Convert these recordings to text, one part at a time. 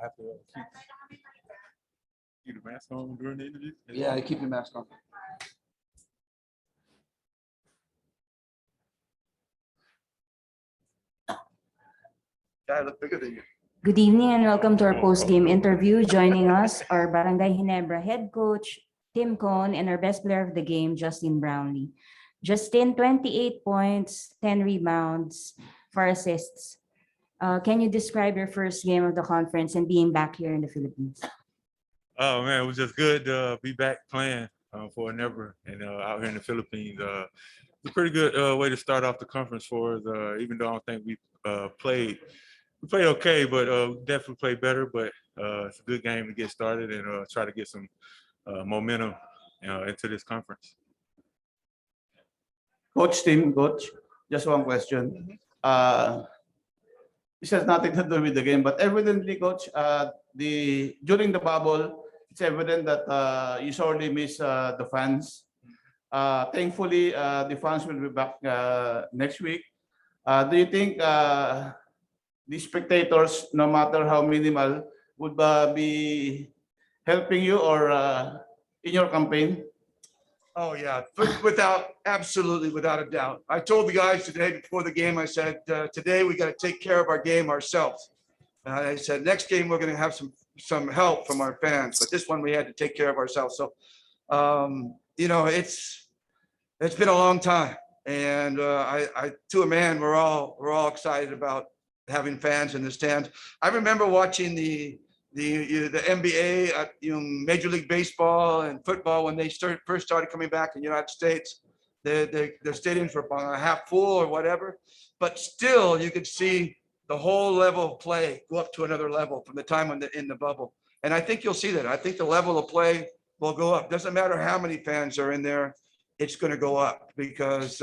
I have to keep the mask on during the interview. Yeah, I keep the mask on. I look bigger than you. Good evening and welcome to our post-game interview. Joining us are Barangay Ginebra head coach Tim Cohn and our best player of the game, Justin Brownlee. Justin, 28 points, 10 rebounds, 4 assists. Can you describe your first game of the conference and being back here in the Philippines? Oh man, it was just good to be back playing for Ginebra and out here in the Philippines. It's a pretty good way to start off the conference for us. Even though I don't think we played okay, but definitely played better. But it's a good game to get started and try to get some momentum into this conference. Coach Tim, coach, just one question. This has nothing to do with the game, but evidently, coach, during the bubble, it's evident that you sorely miss the fans. Thankfully, the fans will be back next week. Do you think the spectators, no matter how minimal, would be helping you or in your campaign? Oh yeah, absolutely, without a doubt. I told the guys today before the game, I said, today we got to take care of our game ourselves. And I said, next game we're going to have some help from our fans, but this one we had to take care of ourselves. So, you know, it's been a long time, and to a man, we're all excited about having fans in the stands. I remember watching the NBA, Major League Baseball and football when they first started coming back in the United States. Their stadiums were half full or whatever, but still you could see the whole level of play go up to another level from the time in the bubble. And I think you'll see that. I think the level of play will go up. Doesn't matter how many fans are in there, it's going to go up because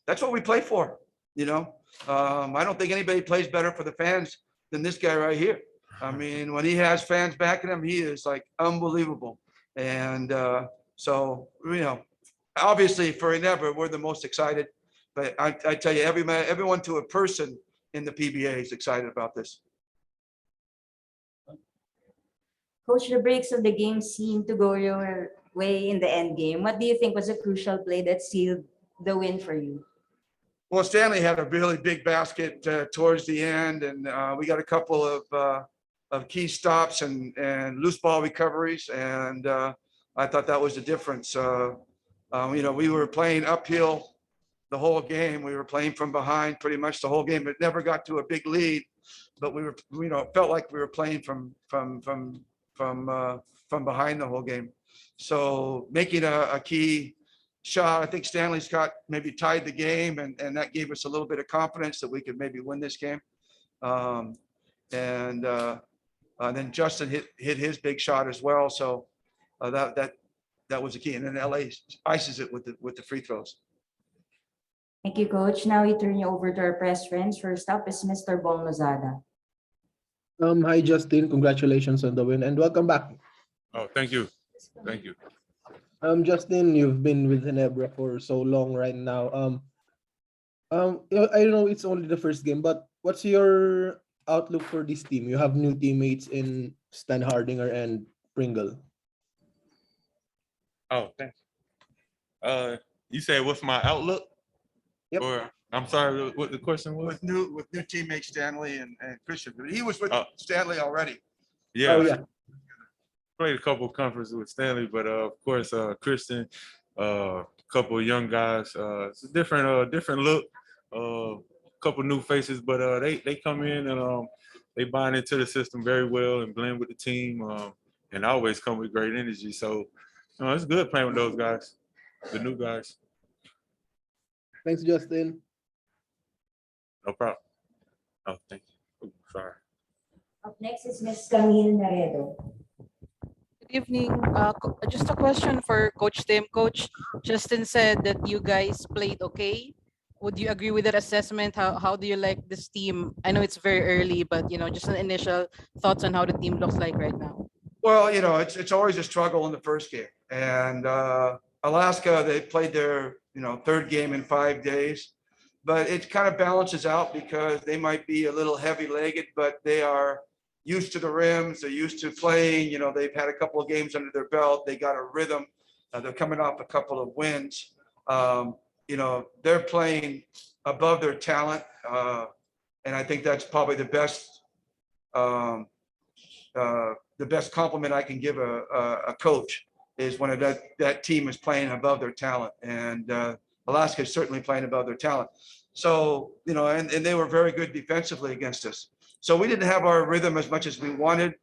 that's what we play for. You know, I don't think anybody plays better for the fans than this guy right here. I mean, when he has fans backing him, he is like unbelievable. And so, you know, obviously for Ginebra, we're the most excited. But I tell you, everyone to a person in the PBA is excited about this. Coach, the breaks of the game seemed to go your way in the end game. What do you think was a crucial play that sealed the win for you? Well, Stanley had a really big basket towards the end, and we got a couple of key stops and loose ball recoveries, and I thought that was the difference. You know, we were playing uphill the whole game. We were playing from behind pretty much the whole game. It never got to a big lead, but we were, you know, it felt like we were playing from behind the whole game. So making a key shot, I think Stanley Scott maybe tied the game, and that gave us a little bit of confidence that we could maybe win this game. And then Justin hit his big shot as well. So that was the key. And then LA ices it with the free throws. Thank you, Coach. Now we turn you over to our press friends. First up is Mr. Bong Lozada. Hi, Justin. Congratulations on the win and welcome back. Oh, thank you. Thank you. Justin, you've been with Ginebra for so long right now. I know it's only the first game, but what's your outlook for this team? You have new teammates in Stan Hardinger and Pringle. Oh, thanks. You said what's my outlook? Yep. Or I'm sorry, what the question was? With new teammates Stanley and Christian. He was with Stanley already. Yeah. Oh, yeah. Played a couple of conferences with Stanley, but of course Christian, a couple of young guys. It's a different look, couple new faces, but they come in and they bind into the system very well and blend with the team, and always come with great energy. So it's good playing with those guys, the new guys. Thanks, Justin. No problem. Oh, thank you. Oh, sorry. Up next is Ms. Camille Naredo. Good evening. Just a question for Coach Tim. Coach Justin said that you guys played okay. Would you agree with that assessment? How do you like this team? I know it's very early, but just an initial thoughts on how the team looks like right now. Well, it's always a struggle in the first game, and Alaska, they played their third game in 5 days, but it kind of balances out because they might be a little heavy-legged, but they are used to the rims. They're used to playing. They've had a couple of games under their belt. They got a rhythm. They're coming off a couple of wins. They're playing above their talent, and I think that's probably the best compliment I can give a coach is when that team is playing above their talent, and Alaska is certainly playing above their talent. So, and they were very good defensively against us. So we didn't have our rhythm as much as we wanted.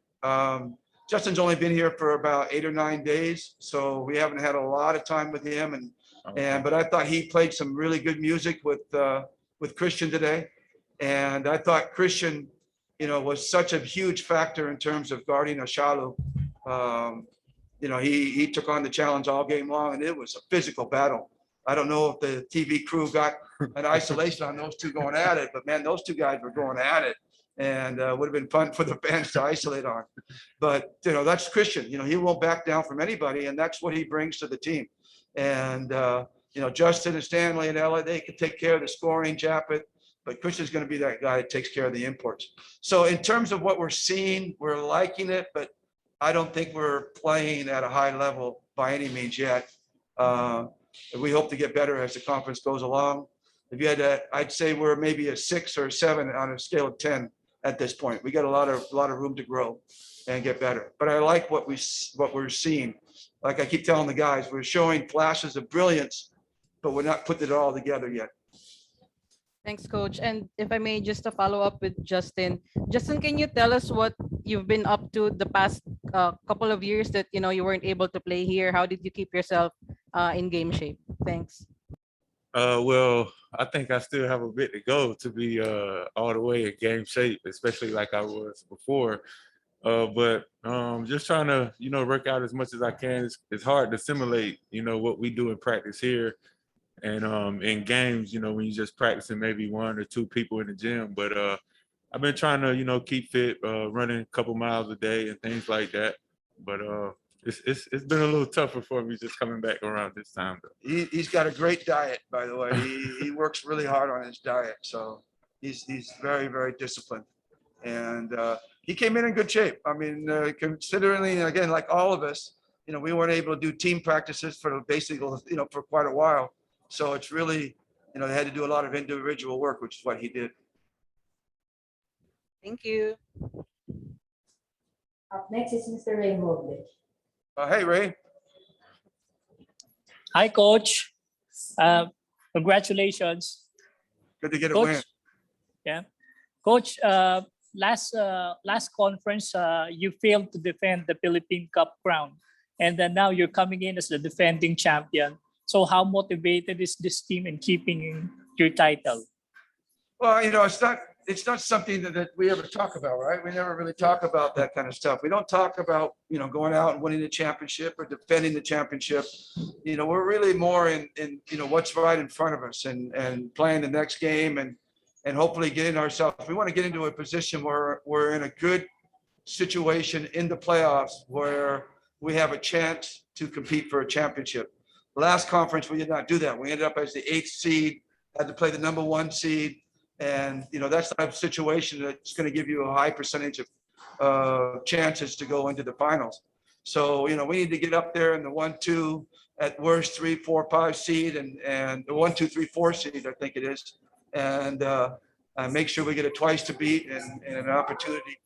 Justin's only been here for about 8 or 9 days, so we haven't had a lot of time with him. But I thought he played some really good music with Christian today, and I thought Christian, was such a huge factor in terms of guarding Ashalu. He took on the challenge all game long, and it was a physical battle. I don't know if the TV crew got an isolation on those two going at it, but man, those two guys were going at it, and would have been fun for the fans to isolate on. But that's Christian. He won't back down from anybody, and that's what he brings to the team. And Justin and Stanley and Ella, they can take care of the scoring, Japeth, but Christian's going to be that guy that takes care of the imports. So in terms of what we're seeing, we're liking it, but I don't think we're playing at a high level by any means yet. We hope to get better as the conference goes along. If you had to, I'd say we're maybe a 6 or a 7 on a scale of 10 at this point. We got a lot of room to grow and get better. But I like what we're seeing. Like I keep telling the guys, we're showing flashes of brilliance, but we're not putting it all together yet. Thanks, Coach. And if I may, just to follow up with Justin. Justin, can you tell us what you've been up to the past couple of years that you weren't able to play here? How did you keep yourself in game shape? Thanks. Well, I think I still have a bit to go to be all the way in game shape, especially like I was before. But just trying to, work out as much as I can. It's hard to simulate, what we do in practice here. And in games, when you're just practicing maybe 1 or 2 people in the gym. But I've been trying to, keep fit, running a couple miles a day and things like that. But it's been a little tougher for me just coming back around this time, though. He's got a great diet, by the way. He works really hard on his diet, so he's very, very disciplined, and he came in good shape. I mean, considering again, like all of us, we weren't able to do team practices for basically, for quite a while. So it's really, they had to do a lot of individual work, which is what he did. Thank you. Up next is Mr. Ray Mobley. Hey, Ray. Hi, Coach. Congratulations. Good to get a Coach, win. yeah. Coach, last conference, you failed to defend the Philippine Cup crown. And then now you're coming in as the defending champion. So how motivated is this team in keeping your title? Well, it's not something that we ever talk about, right? We never really talk about that kind of stuff. We don't talk about, going out and winning the championship or defending the championship. We're really more in what's right in front of us and playing the next game and hopefully getting ourselves, we want to get into a position where we're in a good situation in the playoffs where we have a chance to compete for a championship. Last conference, we did not do that. We ended up as the 8th seed, had to play the number 1 seed. And, that's the type of situation that's going to give you a high percentage of chances to go into the finals. So, we need to get up there in the 1, 2, at worst 3, 4, 5 seed and the 1, 2, 3, 4 seed, I think it is. And make sure we get a twice to beat and an opportunity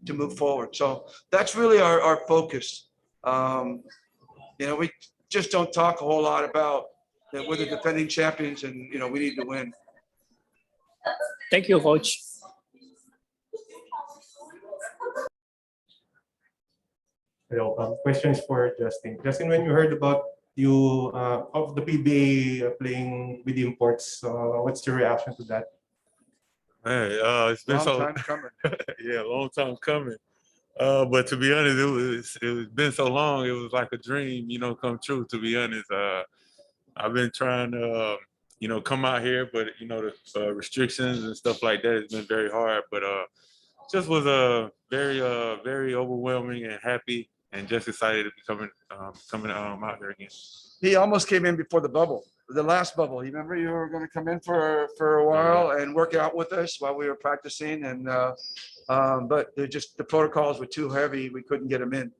to move forward. So that's really our focus. We just don't talk a whole lot about that we're the defending champions and, we need to win. Thank you, Coach. Hello. Questions for Justin. Justin, when you heard about you of the PBA playing with imports, what's your reaction to that? Hey, it's been Long time coming. yeah, long time coming. But to be honest, it was been so long. It was like a dream, come true. To be honest, I've been trying to, come out here, but the restrictions and stuff like that has been very hard. But just was very overwhelming and happy, and just excited to be coming out here again. He almost came in before the bubble, the last bubble. You remember you were going to come in for a while and work out with us while we were practicing, and But the protocols were too heavy. We couldn't get them in.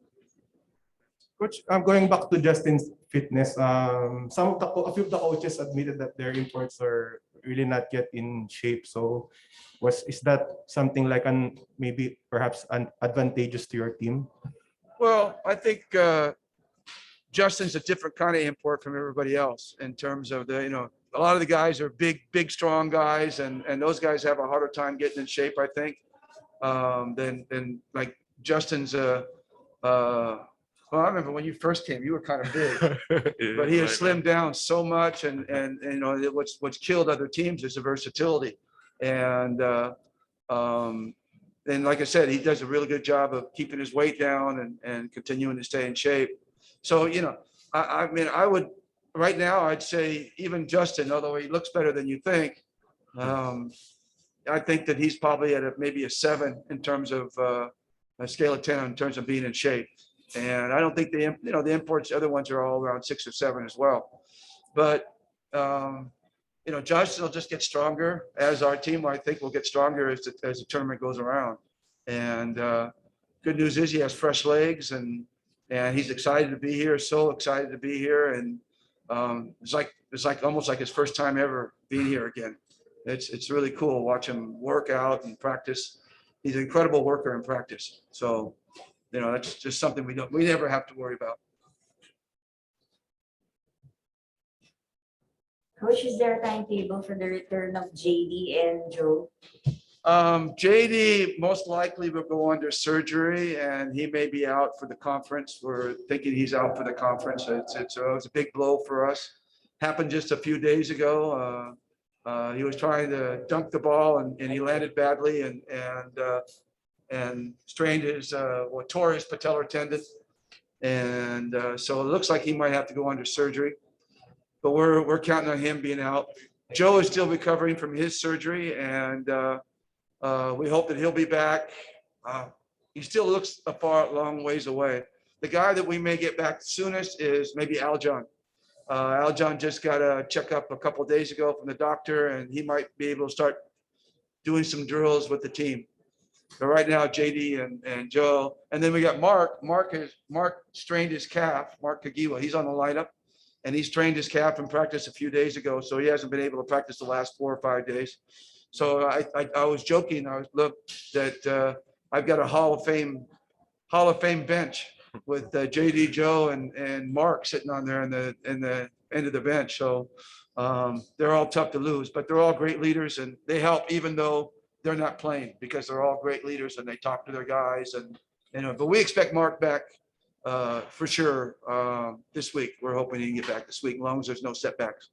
Coach, I'm going back to Justin's fitness. A few of the coaches admitted that their imports are really not yet in shape. So, is that something like maybe perhaps advantageous to your team? Well, I think Justin's a different kind of import from everybody else in terms of a lot of the guys are big, strong guys, and those guys have a harder time getting in shape, I think, than like Justin's. Well, I remember when you first came, you were kind of big, but he has slimmed down so much, and what's killed other teams is the versatility, and like I said, he does a really good job of keeping his weight down and continuing to stay in shape. So I mean, I would right now I'd say even Justin, although he looks better than you think, I think that he's probably at maybe a 7 in terms of a scale of 10 in terms of being in shape. And I don't think the imports, the other ones are all around 6 or 7 as well. But, Justin will just get stronger as our team, I think, will get stronger as the tournament goes around. And good news is he has fresh legs and he's excited to be here, so excited to be here. And it's like almost like his first time ever being here again. It's really cool. Watch him work out and practice. He's an incredible worker in practice. So, that's just something we never have to worry about. Coach, is there a timetable for the return of JD and Joe? JD most likely will go under surgery and he may be out for the conference. We're thinking he's out for the conference. It's a big blow for us. Happened just a few days ago. He was trying to dunk the ball and he landed badly and strained tore his patellar tendon. And so it looks like he might have to go under surgery, but we're counting on him being out. Joe is still recovering from his surgery and we hope that he'll be back. He still looks a long ways away. The guy that we may get back soonest is maybe Aljon. Aljon just got a checkup a couple of days ago from the doctor and he might be able to start doing some drills with the team. But right now, JD and Joe, and then we got Mark. Mark strained his calf. Mark Kagiwa, he's on the lineup, and he strained his calf in practice a few days ago, so he hasn't been able to practice the last 4 or 5 days. So I was joking. That I've got a Hall of Fame bench with JD, Joe, and Mark sitting on there in the end of the bench. So they're all tough to lose, but they're all great leaders, and they help even though they're not playing because they're all great leaders and they talk to their guys but we expect Mark back for sure this week. We're hoping he can get back this week as long as there's no setbacks.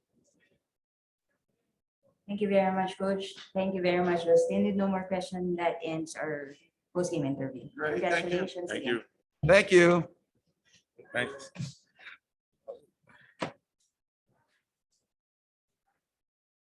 Thank you very much, Coach. Thank you very much, Justin. With no more questions, that ends our post-game interview. Great, thank you. Congratulations. Thank again. you. Thank you. Thanks.